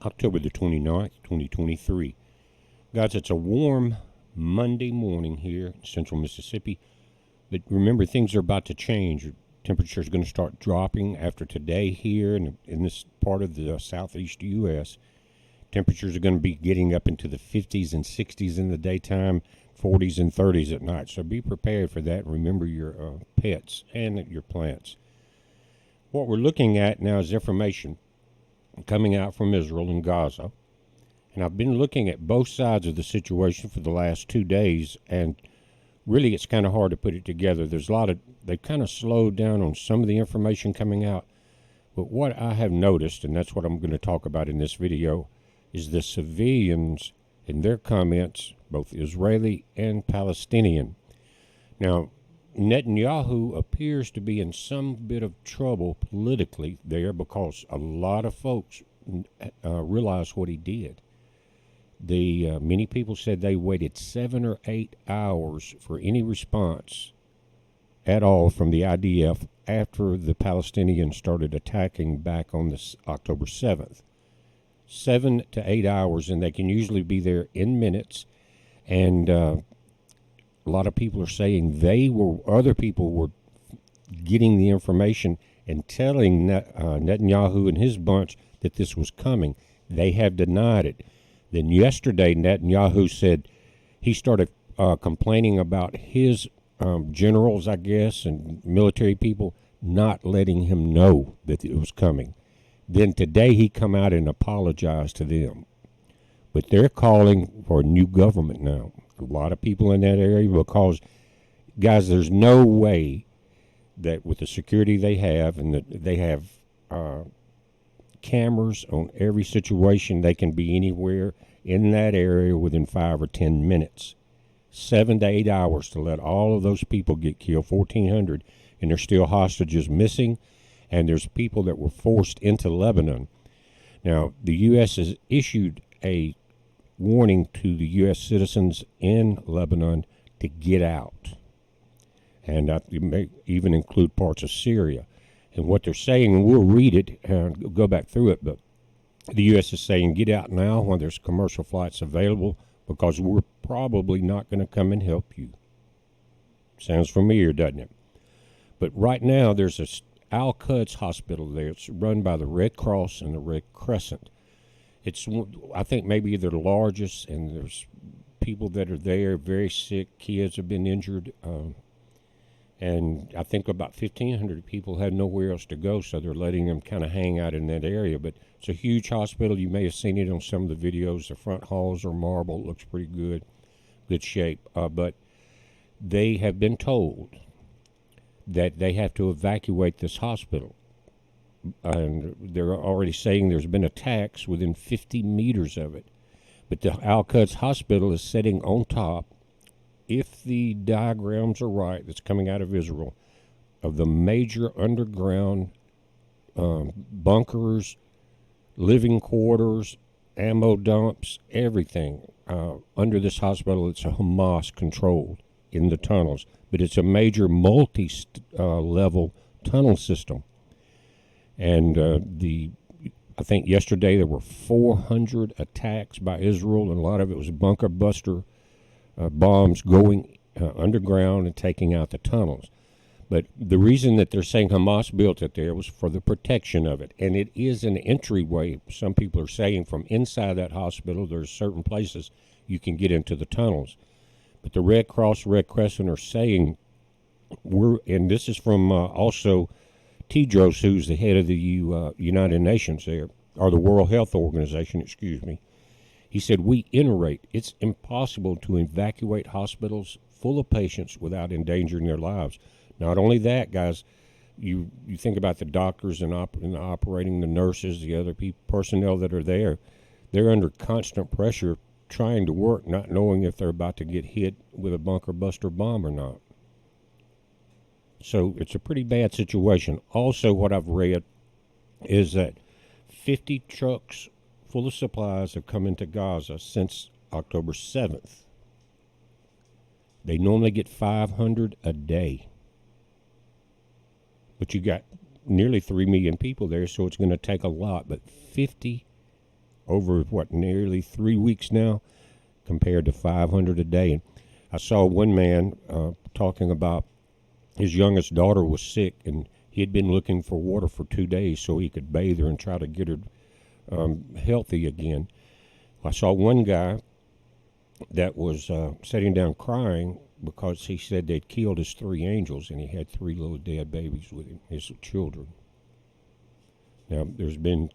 October the 29th, 2023. Guys, it's a warm Monday morning here in central Mississippi. But remember, things are about to change. Temperature is going to start dropping after today here in this part of the southeast U.S. Temperatures are going to be getting up into the 50s and 60s in the daytime, 40s and 30s at night. So be prepared for that. Remember your pets and your plants. What we're looking at now is information coming out from Israel and Gaza. And I've been looking at both sides of the situation for the last 2 days, and really it's kind of hard to put it together. They've kind of slowed down on some of the information coming out. But what I have noticed, and that's what I'm going to talk about in this video, is the civilians in their comments, both Israeli and Palestinian. Now, Netanyahu appears to be in some bit of trouble politically there because a lot of folks realize what he did. Many people said they waited 7 or 8 hours for any response at all from the IDF after the Palestinians started attacking back on this October 7th. 7 to 8 hours, and they can usually be there in minutes. And a lot of people are saying other people were getting the information and telling Netanyahu and his bunch that this was coming. They have denied it. Then yesterday, Netanyahu said he started complaining about his generals, I guess, and military people not letting him know that it was coming. Then today he come out and apologized to them. But they're calling for a new government now. A lot of people in that area, because, guys, there's no way that with the security they have, and that they have cameras on every situation, they can be anywhere in that area within 5 or 10 minutes. 7 to 8 hours to let all of those people get killed, 1,400, and there's still hostages missing, and there's people that were forced into Lebanon. Now, the U.S. has issued a warning to the U.S. citizens in Lebanon to get out. And it may even include parts of Syria. And what they're saying, and we'll read it and go back through it, but the U.S. is saying get out now when there's commercial flights available, because we're probably not going to come and help you. Sounds familiar, doesn't it? But right now there's a Al-Quds hospital there. It's run by the Red Cross and the Red Crescent. It's, I think, maybe the largest, and there's people that are there, very sick, kids have been injured, and I think about 1,500 people have nowhere else to go, so they're letting them kind of hang out in that area. But it's a huge hospital. You may have seen it on some of the videos. The front halls are marble. It looks pretty good shape. But they have been told that they have to evacuate this hospital. And they're already saying there's been attacks within 50 meters of it. But the Al-Quds hospital is sitting on top, if the diagrams are right, that's coming out of Israel, of the major underground bunkers, living quarters, ammo dumps, everything under this hospital. It's a Hamas controlled in the tunnels, but it's a major multi-level tunnel system. And I think yesterday there were 400 attacks by Israel, and a lot of it was bunker buster bombs going underground and taking out the tunnels. But the reason that they're saying Hamas built it there was for the protection of it. And it is an entryway, some people are saying, from inside that hospital. There's certain places you can get into the tunnels. But the Red Cross, Red Crescent are saying, and this is from also Tedros, who's the head of the United Nations there, or the World Health Organization, excuse me. He said, we iterate, it's impossible to evacuate hospitals full of patients without endangering their lives. Not only that, guys, you think about the doctors and operating, the nurses, the other personnel that are there. They're under constant pressure trying to work, not knowing if they're about to get hit with a bunker buster bomb or not. So it's a pretty bad situation. Also, what I've read is that 50 trucks full of supplies have come into Gaza since October 7th. They normally get 500 a day. But you got nearly 3 million people there, so it's going to take a lot. But 50 over, nearly 3 weeks now, compared to 500 a day. And I saw one man talking about his youngest daughter was sick, and he had been looking for water for 2 days so he could bathe her and try to get her healthy again. I saw one guy that was sitting down crying because he said they'd killed his 3 angels, and he had 3 little dead babies with him, his children. Now, there's been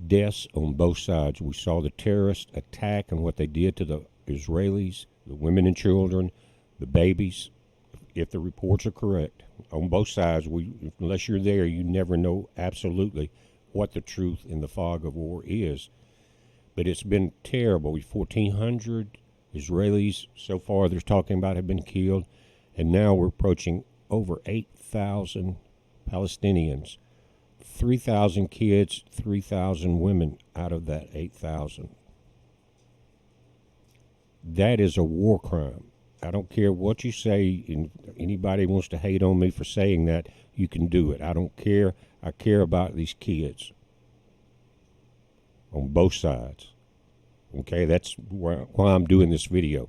deaths on both sides. We saw the terrorist attack and what they did to the Israelis, the women and children, the babies. If the reports are correct, on both sides, unless you're there, you never know absolutely what the truth in the fog of war is. But it's been terrible. 1,400 Israelis so far they're talking about have been killed, and now we're approaching over 8,000 Palestinians. 3,000 kids, 3,000 women out of that 8,000. That is a war crime. I don't care what you say, and anybody wants to hate on me for saying that, you can do it. I don't care. I care about these kids on both sides. Okay, that's why I'm doing this video.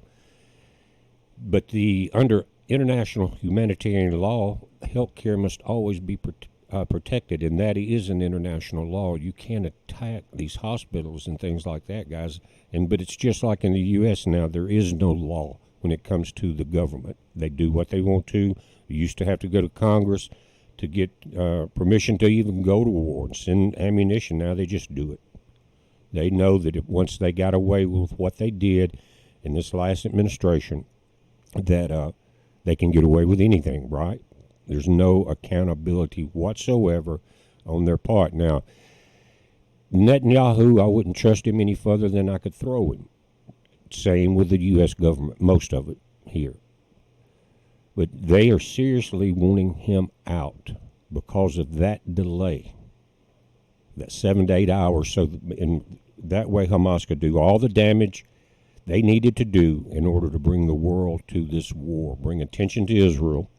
But under international humanitarian law, health care must always be protected, and that is an international law. You can't attack these hospitals and things like that, guys. But it's just like in the U.S. now. There is no law when it comes to the government. They do what they want to. You used to have to go to Congress to get permission to even go to war and send ammunition. Now they just do it. They know that once they got away with what they did in this last administration, that they can get away with anything, right? There's no accountability whatsoever on their part. Now, Netanyahu, I wouldn't trust him any further than I could throw him. Same with the U.S. government, most of it here. But they are seriously wanting him out because of that delay, that 7 to 8 hours. So in that way, Hamas could do all the damage they needed to do in order to bring the world to this war, bring attention to Israel,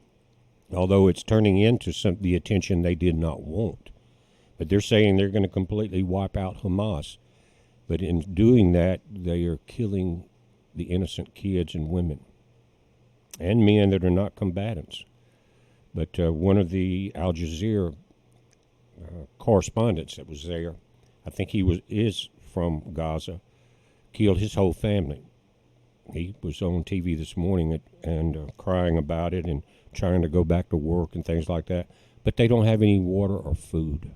although it's turning into the attention they did not want. But they're saying they're going to completely wipe out Hamas. But in doing that, they are killing the innocent kids and women and men that are not combatants. But one of the Al Jazeera correspondents that was there, I think he is from Gaza, killed his whole family. He was on TV this morning and crying about it and trying to go back to work and things like that. But they don't have any water or food.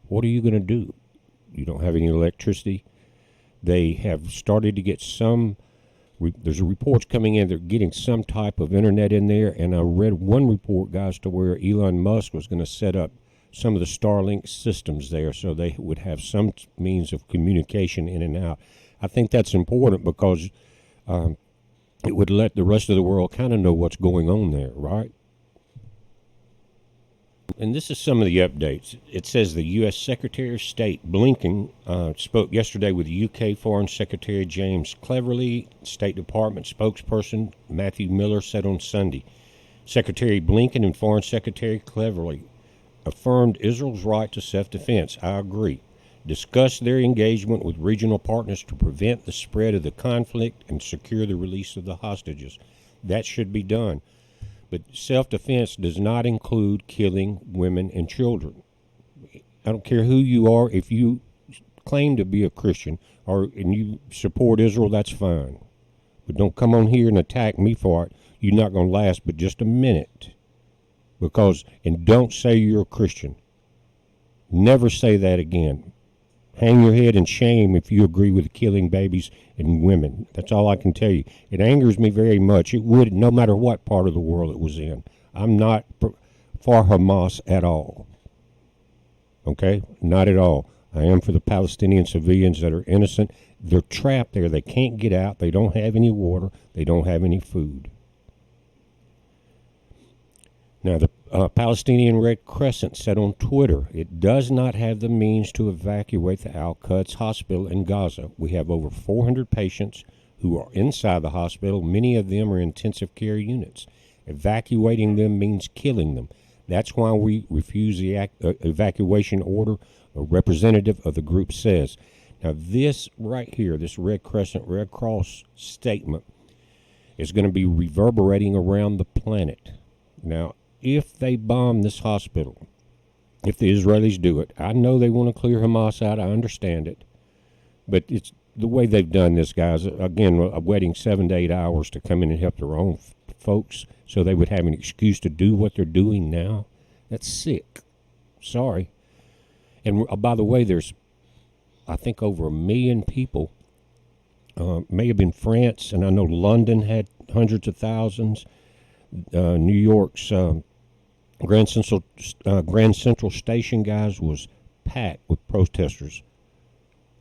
What are you going to do? You don't have any electricity. They have started to get there's reports coming in, they're getting some type of internet in there, and I read one report, guys, to where Elon Musk was going to set up some of the Starlink systems there so they would have some means of communication in and out. I think that's important because it would let the rest of the world kind of know what's going on there, right? And this is some of the updates. It says the U.S. Secretary of State Blinken spoke yesterday with UK Foreign Secretary James Cleverly. State Department spokesperson Matthew Miller said on Sunday, Secretary Blinken and Foreign Secretary Cleverly affirmed Israel's right to self-defense. I agree. Discussed their engagement with regional partners to prevent the spread of the conflict and secure the release of the hostages. That should be done. But self-defense does not include killing women and children. I don't care who you are. If you claim to be a Christian and you support Israel, that's fine. But don't come on here and attack me for it. You're not going to last but just a minute. And don't say you're a Christian. Never say that again. Hang your head in shame if you agree with killing babies and women. That's all I can tell you. It angers me very much. It would, no matter what part of the world it was in. I'm not for Hamas at all. Okay? Not at all. I am for the Palestinian civilians that are innocent. They're trapped there. They can't get out. They don't have any water. They don't have any food. Now, the Palestinian Red Crescent said on Twitter, it does not have the means to evacuate the Al-Quds hospital in Gaza. We have over 400 patients who are inside the hospital. Many of them are intensive care units. Evacuating them means killing them. That's why we refuse the evacuation order a representative of the group says. Now, this right here, this Red Crescent, Red Cross statement is going to be reverberating around the planet. Now, if they bomb this hospital, if the Israelis do it, I know they want to clear Hamas out. I understand it. But it's the way they've done this, guys. Again, waiting 7 to 8 hours to come in and help their own folks so they would have an excuse to do what they're doing now. That's sick. Sorry. And by the way, there's, I think, over 1 million people. May have been France, and I know London had hundreds of thousands. New York's Grand Central Station, guys, was packed with protesters.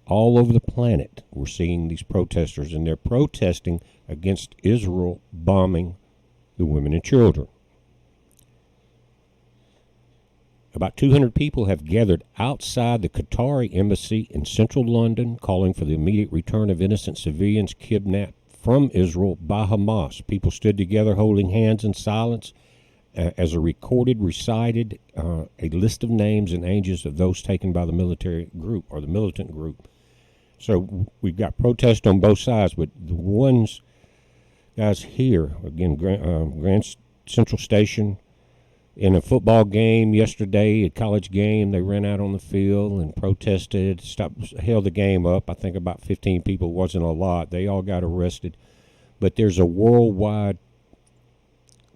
All over the planet, we're seeing these protesters, and they're protesting against Israel bombing the women and children. About 200 people have gathered outside the Qatari embassy in central London, calling for the immediate return of innocent civilians kidnapped from Israel by Hamas. People stood together holding hands in silence as a recited a list of names and ages of those taken by the military group or the militant group. So we've got protests on both sides, but the ones, guys, here, again, Grand Central Station, in a football game yesterday, a college game, they ran out on the field and protested, held the game up. I think about 15 people, wasn't a lot. They all got arrested. But there's a worldwide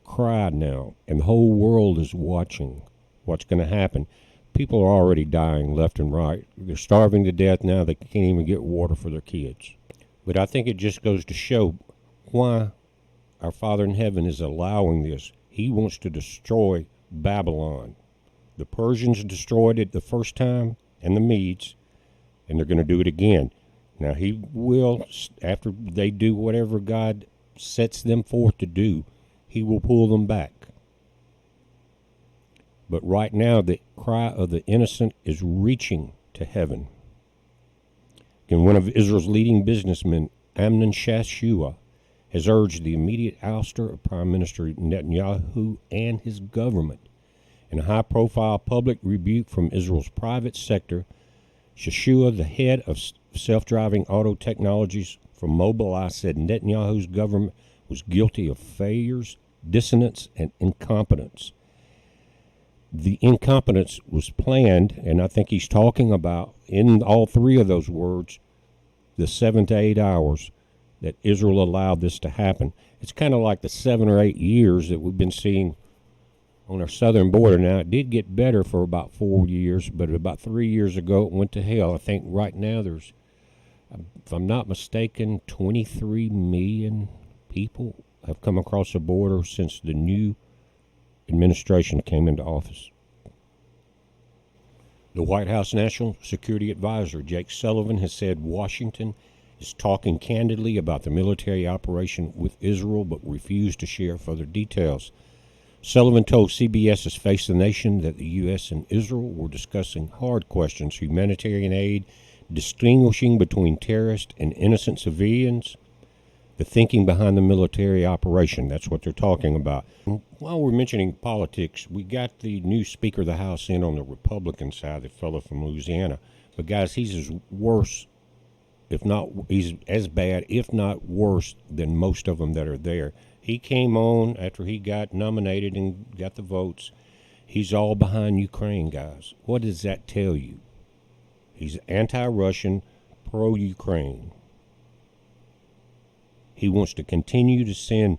cry now, and the whole world is watching what's going to happen. People are already dying left and right. They're starving to death now. They can't even get water for their kids. But I think it just goes to show why our Father in heaven is allowing this. He wants to destroy Babylon. The Persians destroyed it the first time, and the Medes, and they're going to do it again. Now, he will, after they do whatever God sets them forth to do, he will pull them back. But right now, the cry of the innocent is reaching to heaven. And one of Israel's leading businessmen, Amnon Shashua, has urged the immediate ouster of Prime Minister Netanyahu and his government. In a high-profile public rebuke from Israel's private sector, Shashua, the head of self-driving auto technologies from Mobileye, said Netanyahu's government was guilty of failures, dissonance, and incompetence. The incompetence was planned, and I think he's talking about, in all three of those words, the 7 to 8 hours that Israel allowed this to happen. It's kind of like the 7 or 8 years that we've been seeing on our southern border. Now, it did get better for about 4 years, but about 3 years ago it went to hell. I think right now there's, if I'm not mistaken, 23 million people have come across the border since the new administration came into office. The White House National Security Advisor, Jake Sullivan, has said Washington is talking candidly about the military operation with Israel, but refused to share further details. Sullivan told CBS's Face the Nation that the U.S. and Israel were discussing hard questions, humanitarian aid, distinguishing between terrorists and innocent civilians, the thinking behind the military operation. That's what they're talking about. While we're mentioning politics, we got the new Speaker of the House in on the Republican side, the fellow from Louisiana. But guys, he's as worse, if not, he's as bad, if not worse, than most of them that are there. He came on after he got nominated and got the votes. He's all behind Ukraine, guys. What does that tell you? He's anti-Russian, pro-Ukraine. He wants to continue to send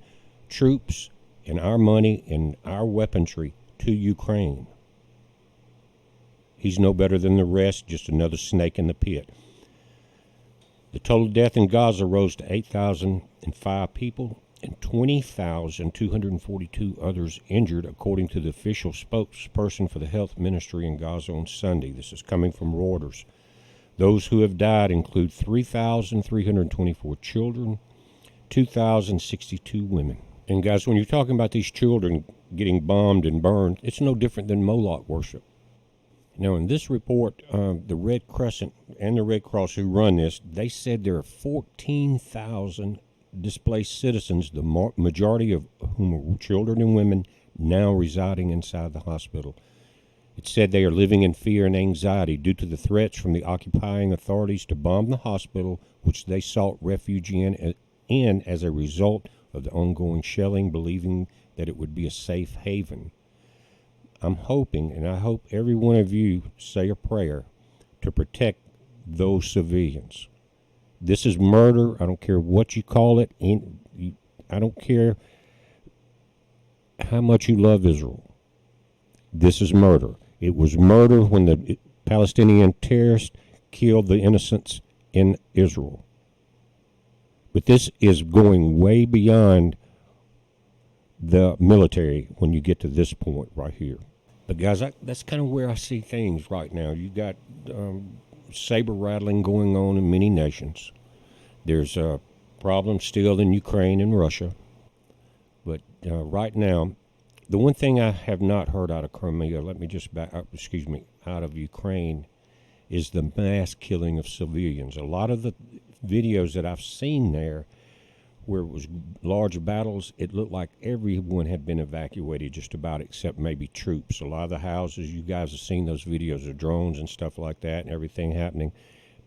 troops and our money and our weaponry to Ukraine. He's no better than the rest, just another snake in the pit. The total death in Gaza rose to 8,005 people and 20,242 others injured, according to the official spokesperson for the health ministry in Gaza on Sunday. This is coming from Reuters. Those who have died include 3,324 children, 2,062 women. And guys, when you're talking about these children getting bombed and burned, it's no different than Moloch worship. Now, in this report, the Red Crescent and the Red Cross who run this, they said there are 14,000 displaced citizens, the majority of whom are children and women, now residing inside the hospital. It said they are living in fear and anxiety due to the threats from the occupying authorities to bomb the hospital, which they sought refuge in as a result of the ongoing shelling, believing that it would be a safe haven. I'm hoping, and I hope every one of you say a prayer to protect those civilians. This is murder. I don't care what you call it. I don't care how much you love Israel. This is murder. It was murder when the Palestinian terrorists killed the innocents in Israel. But this is going way beyond the military when you get to this point right here. But guys, that's kind of where I see things right now. You got saber rattling going on in many nations. There's problems still in Ukraine and Russia. But right now, the one thing I have not heard out of Crimea, out of Ukraine, is the mass killing of civilians. A lot of the videos that I've seen there, where it was large battles, it looked like everyone had been evacuated just about, except maybe troops. A lot of the houses, you guys have seen those videos of drones and stuff like that and everything happening.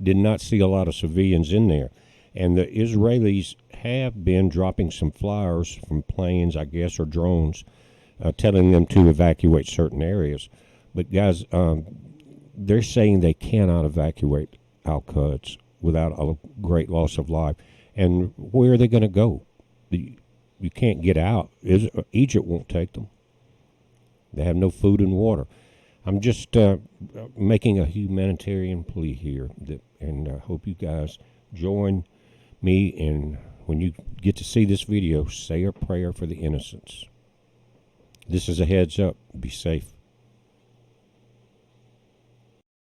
Did not see a lot of civilians in there. And the Israelis have been dropping some flyers from planes, I guess, or drones, telling them to evacuate certain areas. But guys, they're saying they cannot evacuate Al-Quds without a great loss of life. And where are they going to go? You can't get out. Egypt won't take them. They have no food and water. I'm just making a humanitarian plea here, and I hope you guys join me. And when you get to see this video, say a prayer for the innocents. This is a heads up. Be safe.